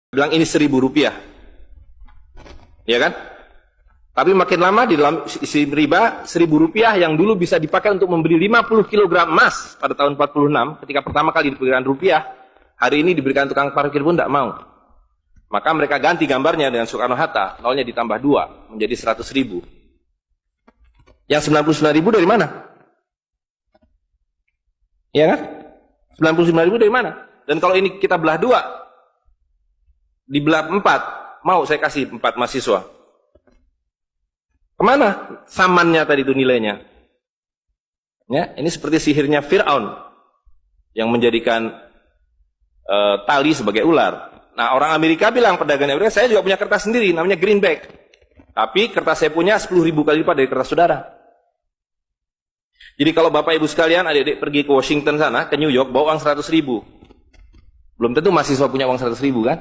bilang ini Rp1.000, ya kan? Tapi makin lama di dalam isi riba, Rp1.000 yang dulu bisa dipakai untuk membeli 50 kg emas pada tahun 46, ketika pertama kali diberikan rupiah, hari ini diberikan tukang parkir pun tidak mau. Maka mereka ganti gambarnya dengan Soekarno-Hatta, nolnya ditambah 2, menjadi 100.000. Yang 99.000 dari mana? Iya kan? 99.000 dari mana? Dan kalau ini kita belah 2, dibelah 4, mau saya kasih 4 mahasiswa. Kemana samannya tadi itu nilainya? Ya, ini seperti sihirnya Fir'aun yang menjadikan tali sebagai ular. Nah, orang Amerika bilang, pedagang Amerika, saya juga punya kertas sendiri, namanya greenback. Tapi kertas saya punya 10.000 kali lipat dari kertas saudara. Jadi kalau Bapak Ibu sekalian, adik-adik pergi ke Washington sana, ke New York, bawa uang 100.000. Belum tentu mahasiswa punya uang 100.000 kan?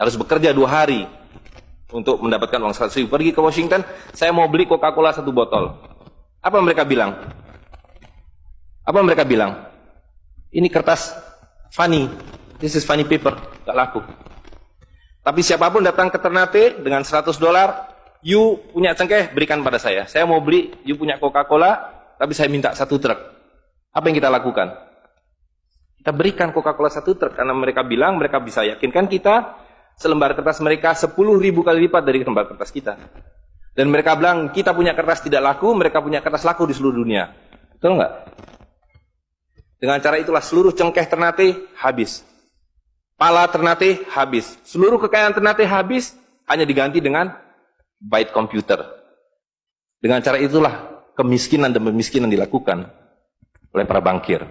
Harus bekerja 2 hari untuk mendapatkan uang 100.000. Pergi ke Washington, saya mau beli Coca-Cola 1 botol. Apa mereka bilang? Apa mereka bilang? Ini kertas funny. This is funny paper. Gak laku. Tapi siapapun datang ke Ternate dengan $100, you punya cengkeh, berikan pada saya. Saya mau beli, you punya Coca-Cola, tapi saya minta 1 truk. Apa yang kita lakukan? Kita berikan Coca-Cola 1 truk, karena mereka bilang, mereka bisa yakinkan kita, selembar kertas mereka 10.000 kali lipat dari lembar kertas kita. Dan mereka bilang, kita punya kertas tidak laku, mereka punya kertas laku di seluruh dunia. Betul nggak? Dengan cara itulah seluruh cengkeh Ternate habis. Pala Ternate habis. Seluruh kekayaan Ternate habis, hanya diganti dengan byte komputer. Dengan cara itulah kemiskinan dan pemiskinan dilakukan oleh para bankir.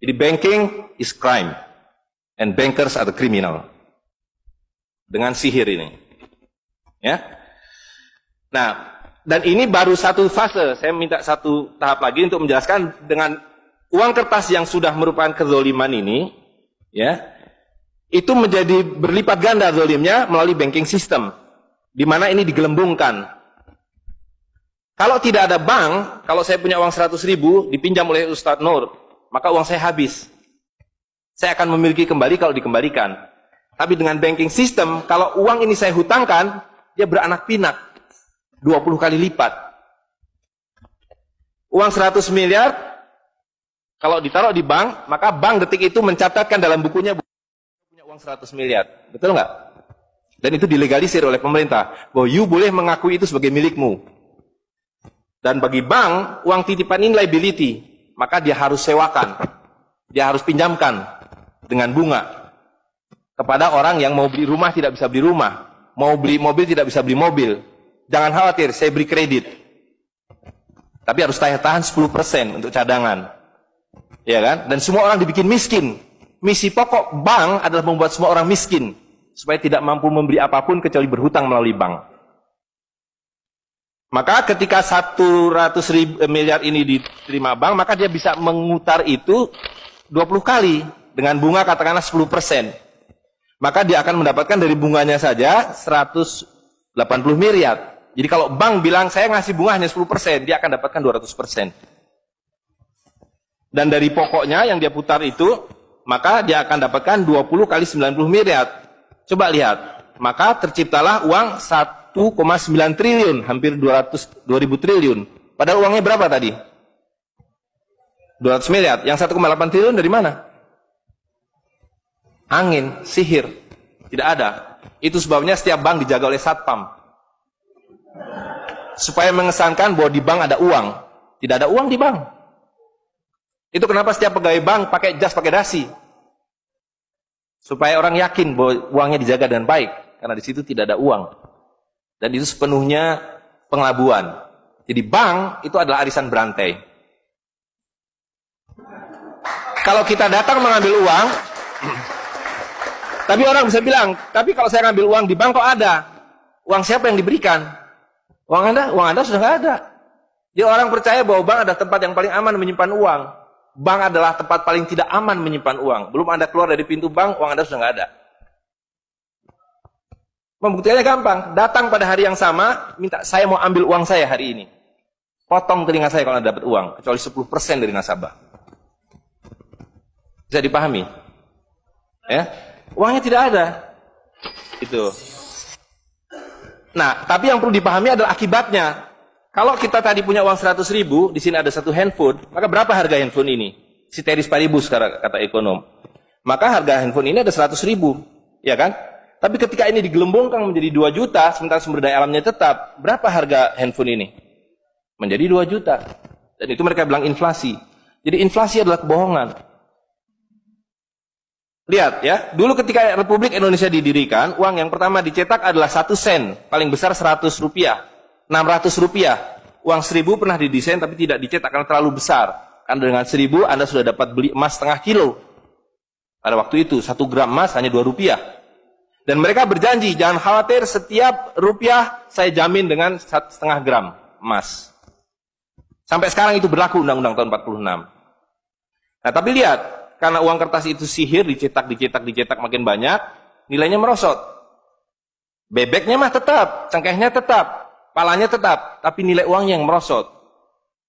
Jadi banking is crime and bankers are the criminal. Dengan sihir ini. Ya. Nah, dan ini baru satu fase. Saya minta satu tahap lagi untuk menjelaskan dengan uang kertas yang sudah merupakan kezoliman ini, ya, itu menjadi berlipat ganda zolimnya melalui banking system, di mana ini digelembungkan. Kalau tidak ada bank, kalau saya punya uang 100.000 dipinjam oleh Ustadz Nur, maka uang saya habis. Saya akan memiliki kembali kalau dikembalikan. Tapi dengan banking system, kalau uang ini saya hutangkan, dia beranak pinak 20 kali lipat. Uang 100 miliar kalau ditaruh di bank, maka bank detik itu mencatatkan dalam bukunya punya uang 100 miliar. Betul nggak? Dan itu dilegalisir oleh pemerintah, bahwa you boleh mengakui itu sebagai milikmu. Dan bagi bank, uang titipan ini liability, maka dia harus sewakan, dia harus pinjamkan dengan bunga kepada orang yang mau beli rumah tidak bisa beli rumah, mau beli mobil tidak bisa beli mobil. Jangan khawatir, saya beri kredit. Tapi harus tahan 10% untuk cadangan. Ya kan? Dan semua orang dibikin miskin. Misi pokok bank adalah membuat semua orang miskin, supaya tidak mampu membeli apapun kecuali berhutang melalui bank. Maka ketika 100 miliar ini diterima bank, maka dia bisa mengutar itu 20 kali dengan bunga katakanlah 10%. Maka dia akan mendapatkan dari bunganya saja 180 miliar. Jadi kalau bank bilang saya ngasih bunga hanya 10%, dia akan dapatkan 200%. Dan dari pokoknya yang dia putar itu, maka dia akan dapatkan 20 kali 90 miliar. Coba lihat, maka terciptalah uang 1,9 triliun, hampir 2.000 triliun. Padahal uangnya berapa tadi? 200 miliar. Yang 1,8 triliun dari mana? Angin, sihir. Tidak ada. Itu sebabnya setiap bank dijaga oleh satpam. Supaya mengesankan bahwa di bank ada uang. Tidak ada uang di bank. Itu kenapa setiap pegawai bank pakai jas, pakai dasi. Supaya orang yakin bahwa uangnya dijaga dengan baik. Karena di situ tidak ada uang. Dan itu sepenuhnya pengelabuan. Jadi bank itu adalah arisan berantai. Kalau kita datang mengambil uang, tapi orang bisa bilang, tapi kalau saya ngambil uang di bank kok ada? Uang siapa yang diberikan? Uang Anda sudah nggak ada. Jadi orang percaya bahwa bank adalah tempat yang paling aman menyimpan uang. Bank adalah tempat paling tidak aman menyimpan uang. Belum Anda keluar dari pintu bank, uang Anda sudah nggak ada. Membuktikannya gampang. Datang pada hari yang sama, minta saya mau ambil uang saya hari ini. Potong telinga saya kalau Anda dapat uang, kecuali 10% dari nasabah. Bisa dipahami? Ya. Uangnya tidak ada. Itu. Nah, tapi yang perlu dipahami adalah akibatnya. Kalau kita tadi punya uang 100.000, di sini ada satu handphone, maka berapa harga handphone ini? Ceteris paribus kata ekonom. Maka harga handphone ini ada 100.000, ya kan? Tapi ketika ini digelembungkan menjadi 2 juta, sementara sumber daya alamnya tetap, berapa harga handphone ini? Menjadi 2 juta. Dan itu mereka bilang inflasi. Jadi inflasi adalah kebohongan. Lihat ya, dulu ketika Republik Indonesia didirikan, uang yang pertama dicetak adalah 1 sen, paling besar 100 rupiah, 600 rupiah. Uang 1.000 pernah didesain tapi tidak dicetak karena terlalu besar. Karena dengan 1.000 Anda sudah dapat beli emas setengah kilo. Pada waktu itu 1 gram emas hanya 2 rupiah. Dan mereka berjanji, jangan khawatir, setiap rupiah saya jamin dengan 1,5 gram emas. Sampai sekarang itu berlaku Undang-Undang tahun 46. Nah tapi lihat, karena uang kertas itu sihir, dicetak makin banyak, nilainya merosot. Bebeknya mah tetap, cengkehnya tetap, palanya tetap, tapi nilai uangnya yang merosot.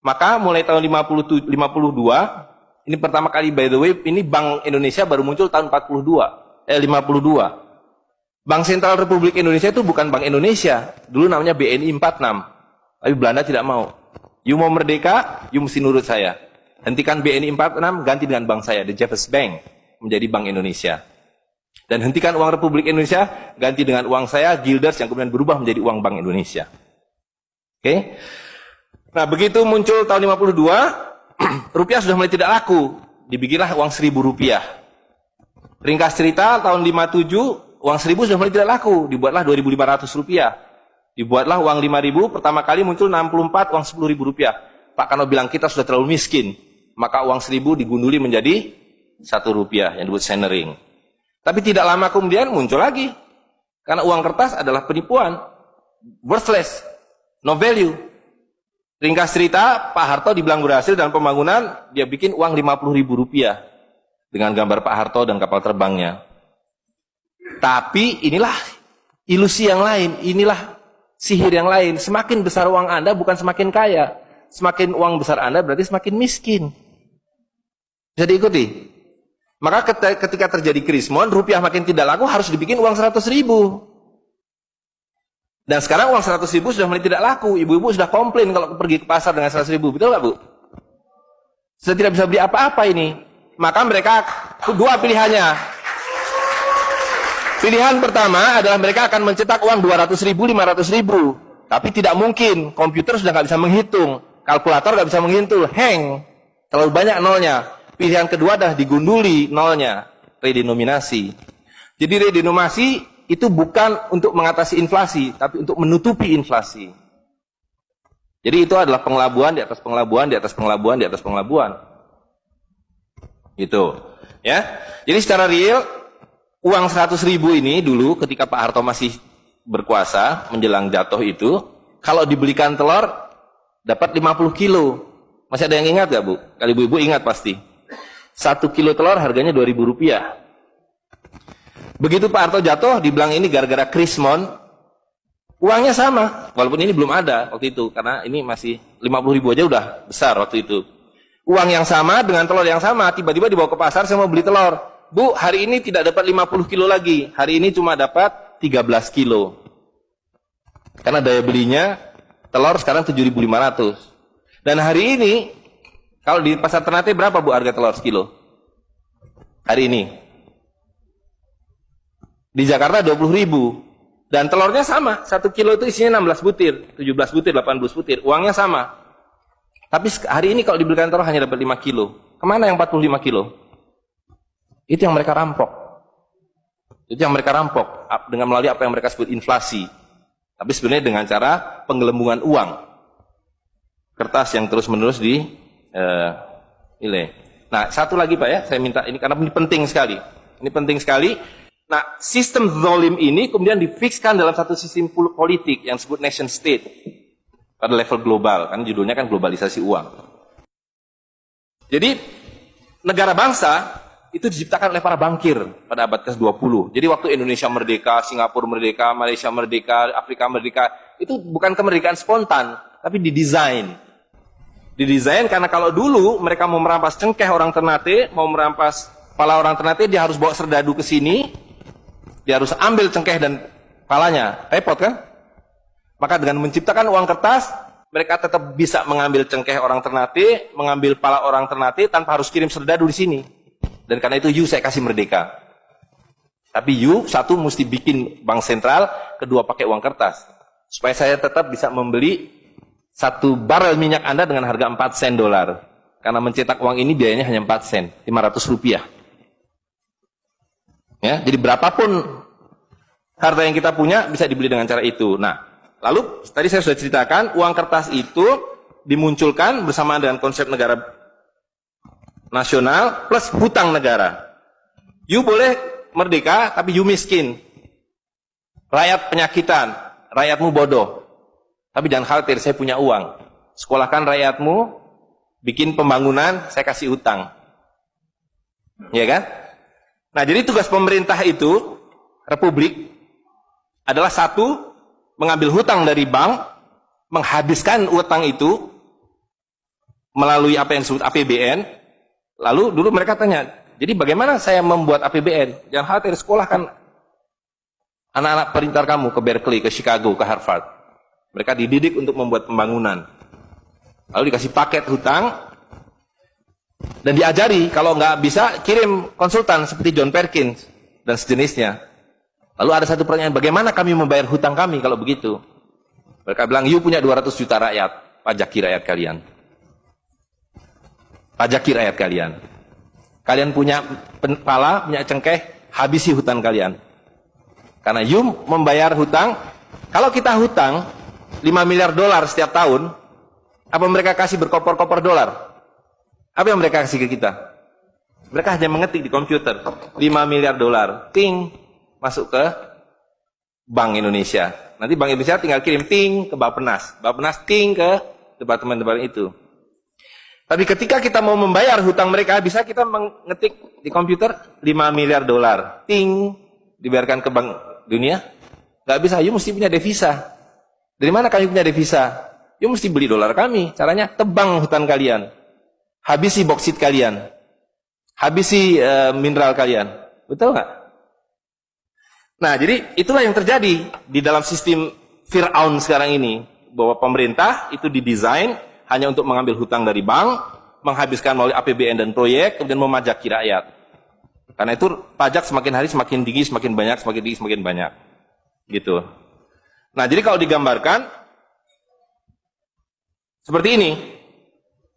Maka mulai tahun 52, ini pertama kali by the way, ini Bank Indonesia baru muncul tahun 52. Bank Sentral Republik Indonesia itu bukan Bank Indonesia, dulu namanya BNI 46. Tapi Belanda tidak mau. You mau merdeka, you mesti nurut saya. Hentikan BNI 46, ganti dengan bank saya, The Jeffers Bank, menjadi Bank Indonesia. Dan hentikan uang Republik Indonesia, ganti dengan uang saya, Guilders, yang kemudian berubah menjadi uang Bank Indonesia. Oke? Nah, begitu muncul tahun 52, rupiah sudah mulai tidak laku. Dibikinlah uang 1.000 rupiah. Ringkas cerita, tahun 57, uang 1.000 sudah mulai tidak laku. Dibuatlah 2.500 rupiah. Dibuatlah uang 5.000, pertama kali muncul 64, uang 10.000 rupiah. Pak Karno bilang kita sudah terlalu miskin. Maka uang 1.000 digunduli menjadi 1 rupiah, yang disebut centering. Tapi tidak lama kemudian muncul lagi. Karena uang kertas adalah penipuan. Worthless. No value. Ringkas cerita, Pak Harto dibilang berhasil dalam pembangunan, dia bikin uang 50.000 rupiah. Dengan gambar Pak Harto dan kapal terbangnya. Tapi inilah ilusi yang lain, inilah sihir yang lain. Semakin besar uang Anda bukan semakin kaya. Semakin uang besar Anda berarti semakin miskin. Bisa diikuti? Maka ketika terjadi krismon, rupiah makin tidak laku, harus dibikin uang 100.000. Dan sekarang uang 100.000 sudah mulai tidak laku. Ibu-ibu sudah komplain kalau pergi ke pasar dengan 100.000. Betul nggak, Bu? Sudah tidak bisa beli apa-apa ini. Maka mereka dua pilihannya. Pilihan pertama adalah mereka akan mencetak uang 200.000, 500.000. Tapi tidak mungkin. Komputer sudah nggak bisa menghitung. Kalkulator nggak bisa menghitung. Hang. Terlalu banyak nolnya. Pilihan kedua adalah digunduli nolnya. Redenominasi. Jadi redenominasi itu bukan untuk mengatasi inflasi, tapi untuk menutupi inflasi. Jadi itu adalah pengelabuan di atas pengelabuan, di atas pengelabuan, di atas pengelabuan. Itu, ya. Jadi secara real, uang 100.000 ini dulu ketika Pak Harto masih berkuasa, menjelang jatuh itu, kalau dibelikan telur, dapat 50 kilo. Masih ada yang ingat gak, Bu? Kalau ibu-ibu ingat pasti. 1 kilo telur harganya 2.000 rupiah. Begitu Pak Harto jatuh, dibilang ini gara-gara krismon, uangnya sama, walaupun ini belum ada waktu itu, karena ini masih 50.000 aja udah besar waktu itu. Uang yang sama dengan telur yang sama, tiba-tiba dibawa ke pasar, saya mau beli telur. Bu, hari ini tidak dapat 50 kilo lagi, hari ini cuma dapat 13 kilo. Karena daya belinya, telur sekarang 7.500. Dan hari ini, kalau di pasar Ternate berapa, Bu, harga telur sekilo? Hari ini. Di Jakarta 20.000. Dan telurnya sama. 1 kilo itu isinya 16 butir. 17 butir, 18 butir. Uangnya sama. Tapi hari ini kalau dibelikan telur hanya dapat 5 kilo. Kemana yang 45 kilo? Itu yang mereka rampok. Itu yang mereka rampok. Dengan melalui apa yang mereka sebut inflasi. Tapi sebenarnya dengan cara penggelembungan uang. Kertas yang terus-menerus nilai. Nah, satu lagi Pak ya. Saya minta ini karena ini penting sekali. Ini penting sekali. Nah, sistem zalim ini kemudian difikskan dalam satu sistem politik yang disebut nation state pada level global, kan judulnya kan globalisasi uang. Jadi negara bangsa itu diciptakan oleh para bankir pada abad ke-20. Jadi waktu Indonesia merdeka, Singapura merdeka, Malaysia merdeka, Afrika merdeka, itu bukan kemerdekaan spontan, tapi didesain. Didesain karena kalau dulu mereka mau merampas cengkeh orang Ternate, mau merampas kepala orang Ternate, dia harus bawa serdadu ke sini. dia harus ambil cengkeh dan palanya, repot kan? Maka dengan menciptakan uang kertas, mereka tetap bisa mengambil cengkeh orang Ternate, mengambil pala orang Ternate tanpa harus kirim serdadu di sini. Dan karena itu saya kasih merdeka. Tapi satu mesti bikin bank sentral, kedua pakai uang kertas. Supaya saya tetap bisa membeli 1 barel minyak Anda dengan harga 4 sen dolar. Karena mencetak uang ini biayanya hanya 4 sen, 500 rupiah. Ya, jadi berapapun harta yang kita punya bisa dibeli dengan cara itu. Nah, lalu tadi saya sudah ceritakan uang kertas itu dimunculkan bersamaan dengan konsep negara nasional plus hutang negara. You boleh merdeka tapi you miskin. Rakyat penyakitan, rakyatmu bodoh. Tapi jangan khawatir, saya punya uang. Sekolahkan rakyatmu, bikin pembangunan, saya kasih hutang. Ya kan? Nah, jadi tugas pemerintah itu, republik, adalah satu, mengambil hutang dari bank, menghabiskan utang itu, melalui apa yang disebut APBN. Lalu dulu mereka tanya, jadi bagaimana saya membuat APBN? Jangan khawatir, sekolahkan anak-anak pintar kamu ke Berkeley, ke Chicago, ke Harvard. Mereka dididik untuk membuat pembangunan. Lalu dikasih paket hutang, dan diajari, kalau nggak bisa, kirim konsultan seperti John Perkins, dan sejenisnya. Lalu ada satu pertanyaan, bagaimana kami membayar hutang kami kalau begitu? Mereka bilang, you punya 200 juta rakyat, pajaki rakyat kalian. Pajaki rakyat kalian. Kalian punya pala, punya cengkeh, habisi hutang kalian. Karena you membayar hutang, kalau kita hutang, 5 miliar dolar setiap tahun, apa mereka kasih berkoper-koper dolar? Apa yang mereka kasih ke kita? Mereka hanya mengetik di komputer 5 miliar dolar, ting, masuk ke Bank Indonesia. Nanti Bank Indonesia tinggal kirim ting ke Bappenas, Bappenas ting ke departemen-departemen itu. Tapi ketika kita mau membayar hutang mereka, bisa kita mengetik di komputer 5 miliar dolar, ting, dibayarkan ke Bank Dunia? Nggak bisa, you mesti punya devisa. Dari mana kami punya devisa? You mesti beli dolar kami. Caranya tebang hutan kalian, habisi boksit kalian, habisi mineral kalian. Betul nggak? Nah, jadi itulah yang terjadi di dalam sistem Fir'aun sekarang ini, bahwa pemerintah itu didesain hanya untuk mengambil hutang dari bank, menghabiskan melalui APBN dan proyek, kemudian memajaki rakyat. Karena itu pajak semakin hari semakin tinggi, semakin banyak, semakin tinggi, semakin banyak. Gitu. Nah, jadi kalau digambarkan seperti ini,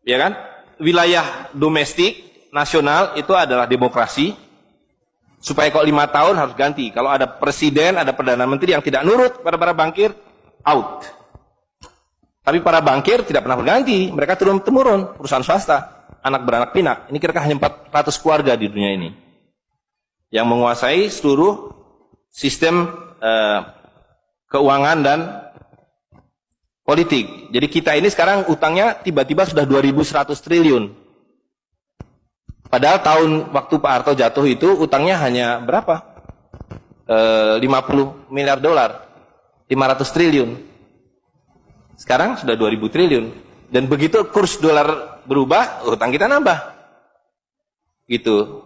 ya kan? Wilayah domestik nasional itu adalah demokrasi. Supaya kalau 5 tahun harus ganti. Kalau ada presiden, ada perdana menteri yang tidak nurut pada para bankir, out. Tapi para bankir tidak pernah berganti, mereka turun-temurun, perusahaan swasta, anak beranak pinak. Ini kira-kira hanya 400 keluarga di dunia ini yang menguasai seluruh sistem keuangan dan politik. Jadi kita ini sekarang utangnya tiba-tiba sudah 2.100 triliun. Padahal tahun waktu Pak Harto jatuh itu utangnya hanya berapa? 50 miliar dolar, 500 triliun. Sekarang sudah 2.000 triliun. Dan begitu kurs dolar berubah, utang kita nambah. Gitu.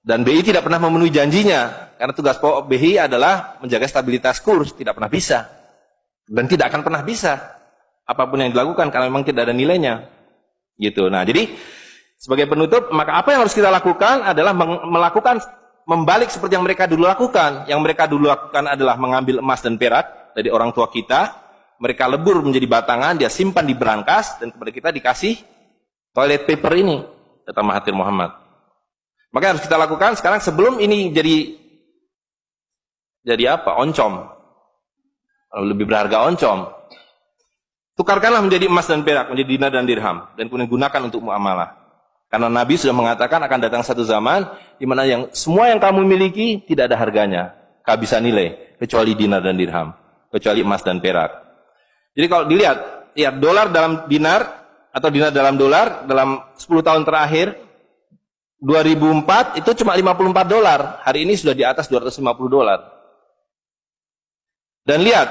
Dan BI tidak pernah memenuhi janjinya, karena tugas pokok BI adalah menjaga stabilitas kurs, tidak pernah bisa. Dan tidak akan pernah bisa. Apapun yang dilakukan, karena memang tidak ada nilainya. Gitu. Nah, jadi sebagai penutup, maka apa yang harus kita lakukan adalah melakukan membalik seperti yang mereka dulu lakukan. Yang mereka dulu lakukan adalah mengambil emas dan perak dari orang tua kita, mereka lebur menjadi batangan, dia simpan di berangkas, dan kepada kita dikasih toilet paper ini, kata Mahathir Muhammad. Maka yang harus kita lakukan sekarang sebelum ini jadi apa? Oncom. Lebih berharga oncom. Tukarkanlah menjadi emas dan perak, menjadi dinar dan dirham, dan kemudian gunakan untuk muamalah. Karena Nabi sudah mengatakan akan datang satu zaman di mana semua yang kamu miliki tidak ada harganya, kehabisan nilai, kecuali dinar dan dirham, kecuali emas dan perak. Jadi kalau dilihat, ya dolar dalam dinar atau dinar dalam dolar dalam 10 tahun terakhir 2004 itu cuma 54 dolar, hari ini sudah di atas 250 dolar. Dan lihat,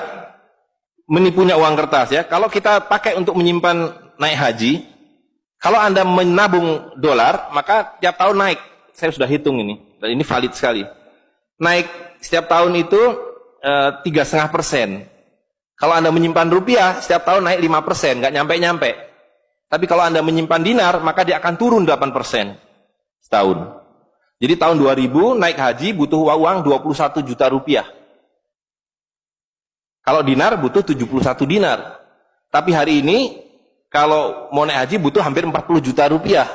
menipunya uang kertas ya. Kalau kita pakai untuk menyimpan naik haji, kalau Anda menabung dolar, maka tiap tahun naik. Saya sudah hitung ini, dan ini valid sekali. Naik setiap tahun itu 3,5%. Kalau Anda menyimpan rupiah, setiap tahun naik 5%, nggak nyampe-nyampe. Tapi kalau Anda menyimpan dinar, maka dia akan turun 8% setahun. Jadi tahun 2000 naik haji butuh uang 21 juta rupiah. Kalau dinar butuh 71 dinar. Tapi hari ini kalau mau naik haji butuh hampir 40 juta rupiah.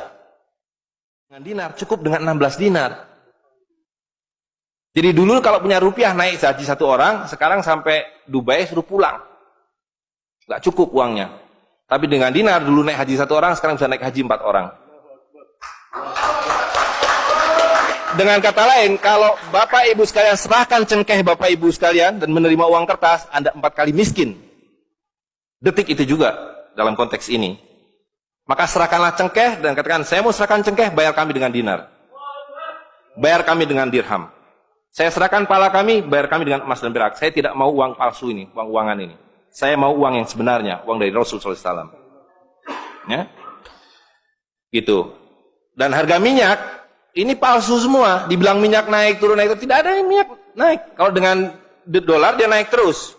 Dengan dinar cukup dengan 16 dinar. Jadi dulu kalau punya rupiah naik haji satu orang, sekarang sampai Dubai suruh pulang. Nggak cukup uangnya. Tapi dengan dinar dulu naik haji satu orang, sekarang bisa naik haji 4 orang. Dengan kata lain, kalau Bapak Ibu sekalian serahkan cengkeh Bapak Ibu sekalian dan menerima uang kertas, Anda 4 kali miskin. Detik itu juga dalam konteks ini. Maka serahkanlah cengkeh dan katakan, saya mau serahkan cengkeh, bayar kami dengan dinar. Bayar kami dengan dirham. Saya serahkan pala kami, bayar kami dengan emas dan perak. Saya tidak mau uang palsu ini, uang-uangan ini. Saya mau uang yang sebenarnya, uang dari Rasul SAW. Ya? Gitu. Dan harga minyak, ini palsu semua. Dibilang minyak naik, turun, naik, tidak ada yang minyak naik. Kalau dengan dolar, dia naik terus.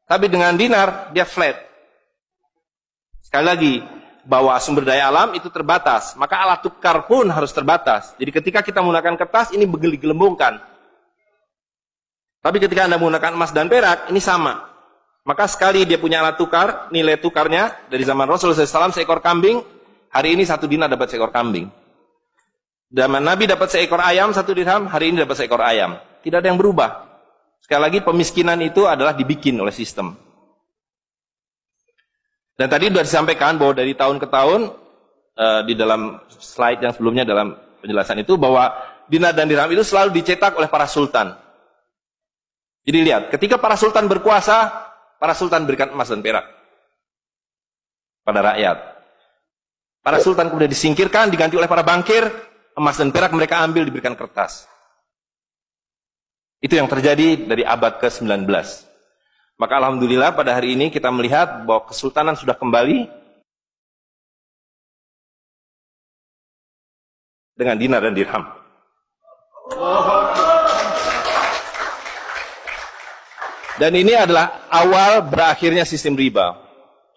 Tapi dengan dinar, dia flat. Sekali lagi, bahwa sumber daya alam itu terbatas. Maka alat tukar pun harus terbatas. Jadi ketika kita menggunakan kertas, ini digelembungkan. Tapi ketika Anda menggunakan emas dan perak, ini sama. Maka sekali dia punya alat tukar, nilai tukarnya dari zaman Rasulullah SAW seekor kambing, hari ini 1 dinar dapat seekor kambing. Zaman Nabi dapat seekor ayam 1 dirham, hari ini dapat seekor ayam. Tidak ada yang berubah. Sekali lagi pemiskinan itu adalah dibikin oleh sistem. Dan tadi sudah disampaikan bahwa dari tahun ke tahun, di dalam slide yang sebelumnya dalam penjelasan itu, bahwa dinar dan dirham itu selalu dicetak oleh para sultan. Jadi lihat, ketika para sultan berkuasa, para sultan berikan emas dan perak pada rakyat. Para sultan kemudian disingkirkan, diganti oleh para bankir, emas dan perak mereka ambil, diberikan kertas. Itu yang terjadi dari abad ke-19. Maka alhamdulillah pada hari ini kita melihat bahwa kesultanan sudah kembali dengan dinar dan dirham. Dan ini adalah awal berakhirnya sistem riba.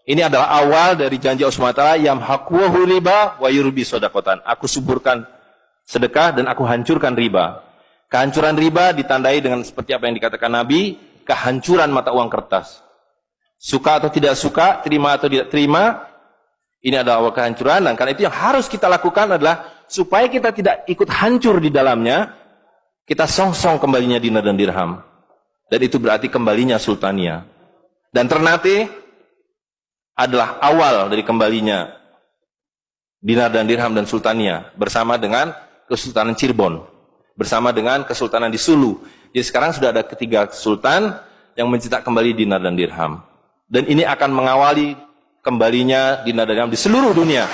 Ini adalah awal dari janji Allah SWT, yamhaqwahu riba wa yurbi sodakotan. Aku suburkan sedekah dan aku hancurkan riba. Kehancuran riba ditandai dengan seperti apa yang dikatakan Nabi, kehancuran mata uang kertas. Suka atau tidak suka, terima atau tidak terima, ini adalah awal kehancuran. Dan karena itu yang harus kita lakukan adalah supaya kita tidak ikut hancur di dalamnya, kita songsong kembalinya dinar dan dirham. Dan itu berarti kembalinya sultania. Dan Ternate adalah awal dari kembalinya dinar dan dirham dan sultania bersama dengan Kesultanan Cirebon, bersama dengan Kesultanan di Sulu. Jadi sekarang sudah ada 3 sultan yang mencetak kembali dinar dan dirham. Dan ini akan mengawali kembalinya dinar dan dirham di seluruh dunia.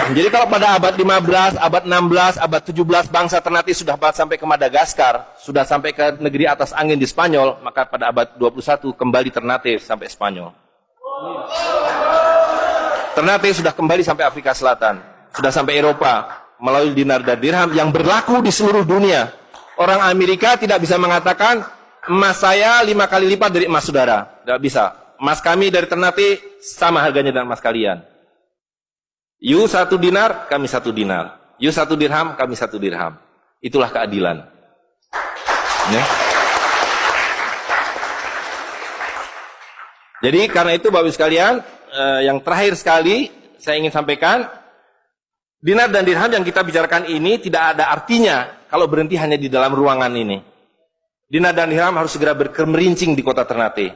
Jadi kalau pada abad 15, abad 16, abad 17 bangsa Ternate sudah sampai ke Madagaskar, sudah sampai ke negeri atas angin di Spanyol, maka pada abad 21 kembali Ternate sampai Spanyol. Ternate sudah kembali sampai Afrika Selatan, sudah sampai Eropa melalui dinar dan dirham yang berlaku di seluruh dunia. Orang Amerika tidak bisa mengatakan emas saya 5 kali lipat dari emas saudara, tidak bisa. Emas kami dari Ternate sama harganya dengan emas kalian. You 1 dinar, kami 1 dinar. You 1 dirham, kami 1 dirham. Itulah keadilan. Ya. Jadi karena itu Bapak Ibu sekalian, yang terakhir sekali saya ingin sampaikan, dinar dan dirham yang kita bicarakan ini tidak ada artinya kalau berhenti hanya di dalam ruangan ini. Dinar dan dirham harus segera berkemerincing di kota Ternate.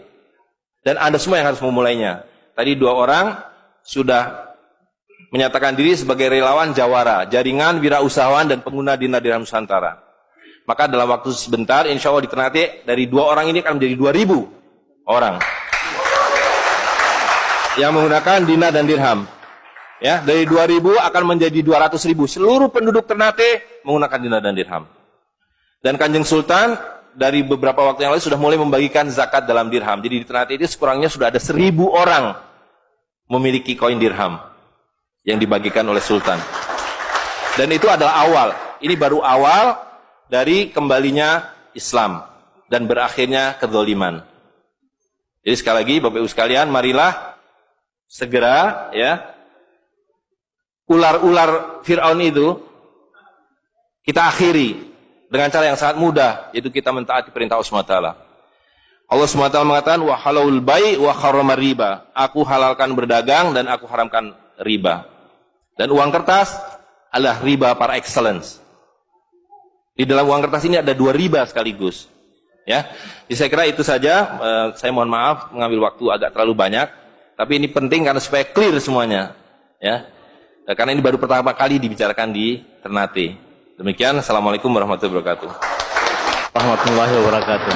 Dan Anda semua yang harus memulainya. Tadi 2 orang sudah menyatakan diri sebagai relawan Jawara, jaringan wirausahawan dan pengguna dinar dirham Nusantara. Maka dalam waktu sebentar, insya Allah di Ternate, dari 2 orang ini akan menjadi 2.000 orang yang menggunakan dinar dan dirham. Ya, dari 2.000 akan menjadi 200.000. Seluruh penduduk Ternate menggunakan dinar dan dirham. Dan Kanjeng Sultan dari beberapa waktu yang lalu sudah mulai membagikan zakat dalam dirham. Jadi di Ternate itu sekurangnya sudah ada 1.000 orang memiliki koin dirham yang dibagikan oleh Sultan. Dan itu adalah awal. Ini baru awal, dari kembalinya Islam dan berakhirnya kezaliman. Jadi sekali lagi Bapak Ibu sekalian, marilah segera ya ular-ular Fir'aun itu kita akhiri dengan cara yang sangat mudah, yaitu kita mentaati perintah Allah SWT. Allah SWT mengatakan wa halalul bai' wa harramar riba. Aku halalkan berdagang dan aku haramkan riba. Dan uang kertas adalah riba par excellence. Di dalam uang kertas ini ada 2 riba sekaligus. Ya, jadi saya kira itu saja. Saya mohon maaf mengambil waktu agak terlalu banyak, tapi ini penting karena supaya clear semuanya. Ya, karena ini baru pertama kali dibicarakan di Ternate. Demikian, assalamualaikum warahmatullahi wabarakatuh. Warahmatullahi wabarakatuh.